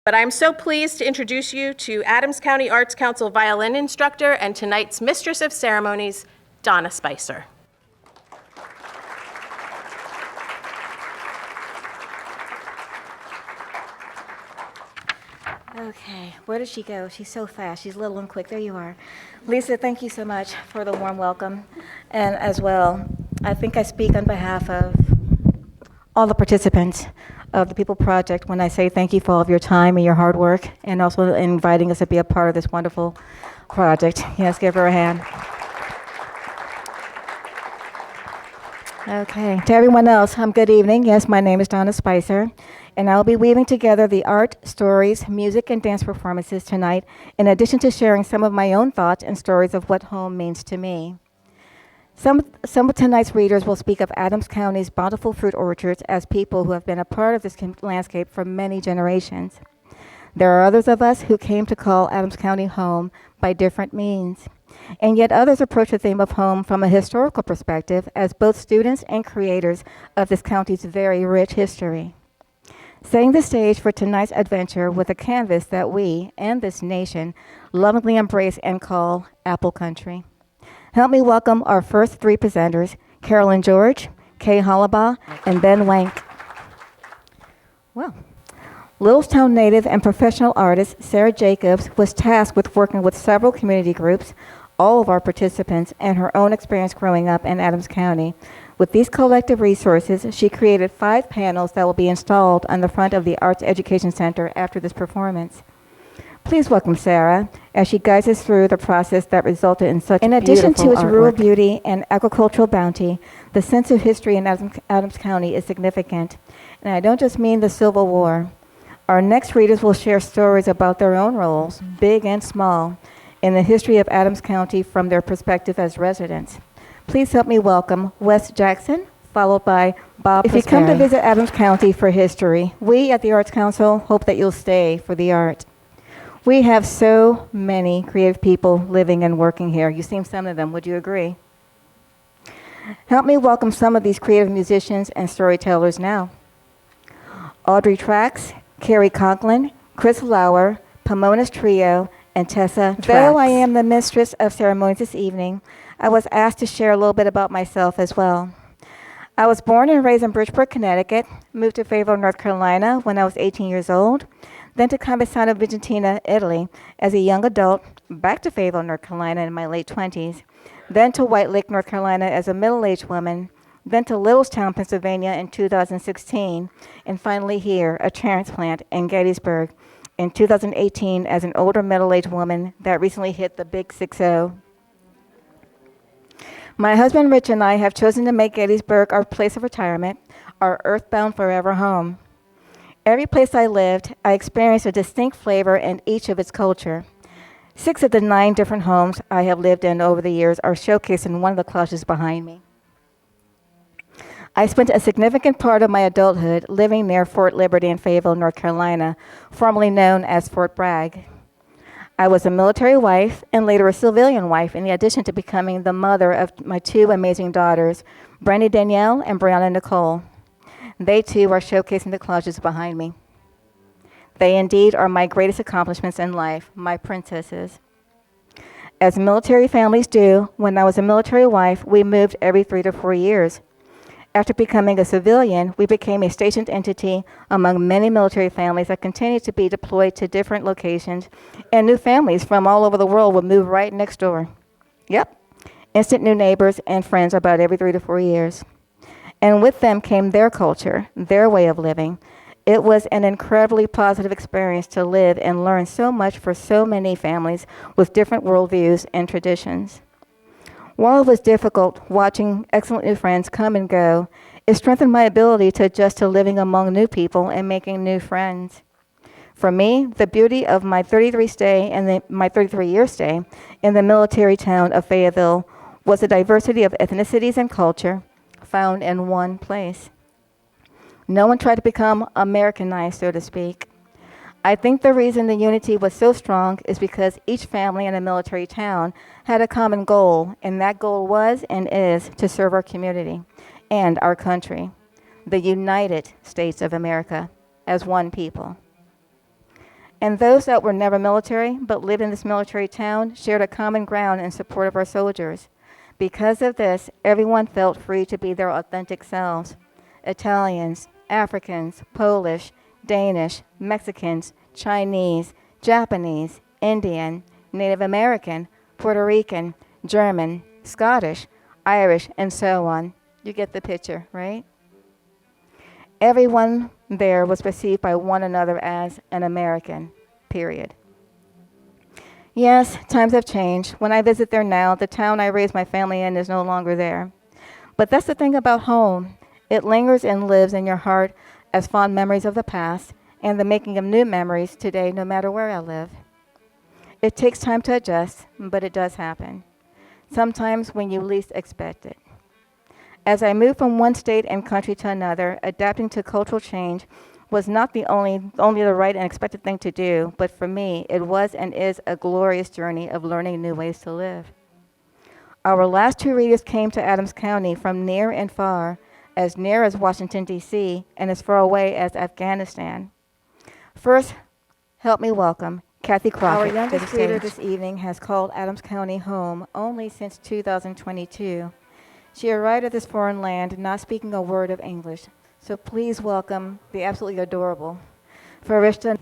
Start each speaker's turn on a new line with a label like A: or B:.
A: But I'm so pleased to introduce you to Adams County Arts Council violin instructor and tonight's Mistress of Ceremonies, Donna Spicer.
B: Okay, where did she go? She's so fast. She's little and quick. There you are. Lisa, thank you so much for the warm welcome. And as well, I think I speak on behalf of all the participants of the People Project when I say thank you for all of your time and your hard work, and also inviting us to be a part of this wonderful project. Yes, give her a hand. Okay, to everyone else, good evening. Yes, my name is Donna Spicer, and I'll be weaving together the art, stories, music, and dance performances tonight, in addition to sharing some of my own thoughts and stories of what home means to me. Some of tonight's readers will speak of Adams County's bountiful fruit orchards as people who have been a part of this landscape for many generations. There are others of us who came to call Adams County home by different means, and yet others approach the theme of home from a historical perspective as both students and creators of this county's very rich history. Setting the stage for tonight's adventure with a canvas that we and this nation lovingly embrace and call Apple Country. Help me welcome our first three presenters, Carolyn George, Kay Hollabaugh, and Ben Wank. Well, Littlestown native and professional artist Sarah Jacobs was tasked with working with several community groups, all of our participants, and her own experience growing up in Adams County. With these collective resources, she created 5 panels that will be installed on the front of the Arts Education Center after this performance. Please welcome Sarah as she guides us through the process that resulted in such beautiful artwork. In addition to its rural beauty and agricultural bounty, the sense of history in Adams County is significant. And I don't just mean the Civil War. Our next readers will share stories about their own roles, big and small, in the history of Adams County from their perspective as residents. Please help me welcome Wes Jackson, followed by Bob Prosperi. If you come to visit Adams County for history, we at the Arts Council hope that you'll stay for the art. We have so many creative people living and working here. You've seen some of them, would you agree? Help me welcome some of these creative musicians and storytellers now. Audrey Trax, Carrie Conklin, Chris Lauer, Pomona's Trio, and Tessa Trax. Though I am the mistress of ceremonies this evening, I was asked to share a little bit about myself as well. I was born and raised in Bridgeport, Connecticut, moved to Fayetteville, North Carolina when I was 18 years old, then to Cambisano Vicentina, Italy, as a young adult, back to Fayetteville, North Carolina in my late 20s, then to White Lake, North Carolina as a middle-aged woman, then to Littlestown, Pennsylvania in 2016, and finally here, a transplant in Gettysburg in 2018 as an older middle-aged woman that recently hit the big 6-0. My husband Rich and I have chosen to make Gettysburg our place of retirement, our earthbound forever home. Every place I lived, I experienced a distinct flavor in each of its culture. 6 of the 9 different homes I have lived in over the years are showcased in one of the clochets behind me. I spent a significant part of my adulthood living near Fort Liberty in Fayetteville, North Carolina, formerly known as Fort Bragg. I was a military wife and later a civilian wife, in addition to becoming the mother of my 2 amazing daughters, Brandy Danielle and Brianna Nicole. They too are showcasing the clochets behind me. They indeed are my greatest accomplishments in life, my princesses. As military families do, when I was a military wife, we moved every 3 to 4 years. After becoming a civilian, we became a stationed entity among many military families that continued to be deployed to different locations, and new families from all over the world would move right next door. Yep, instant new neighbors and friends about every 3 to 4 years. And with them came their culture, their way of living. It was an incredibly positive experience to live and learn so much for so many families with different worldviews and traditions. While it was difficult watching excellent new friends come and go, it strengthened my ability to adjust to living among new people and making new friends. For me, the beauty of my 33-year stay in the military town of Fayetteville was the diversity of ethnicities and culture found in one place. No one tried to become Americanized, so to speak. I think the reason the unity was so strong is because each family in a military town had a common goal, and that goal was and is to serve our community and our country, the United States of America, as one people. And those that were never military but lived in this military town shared a common ground in support of our soldiers. Because of this, everyone felt free to be their authentic selves. Italians, Africans, Polish, Danish, Mexicans, Chinese, Japanese, Indian, Native American, Puerto Rican, German, Scottish, Irish, and so on. You get the picture, right? Everyone there was perceived by one another as an American, period. Yes, times have changed. When I visit there now, the town I raised my family in is no longer there. But that's the thing about home. It lingers and lives in your heart as fond memories of the past and the making of new memories today, no matter where I live. It takes time to adjust, but it does happen. Sometimes when you least expect it. As I moved from one state and country to another, adapting to cultural change was not only the right and expected thing to do, but for me, it was and is a glorious journey of learning new ways to live. Our last two readers came to Adams County from near and far, as near as Washington, D.C., and as far away as Afghanistan. First, help me welcome Kathy Crockett. Our youngest reader this evening has called Adams County home only since 2022. She arrived at this foreign land not speaking a word of English, so please welcome the absolutely adorable Farishta.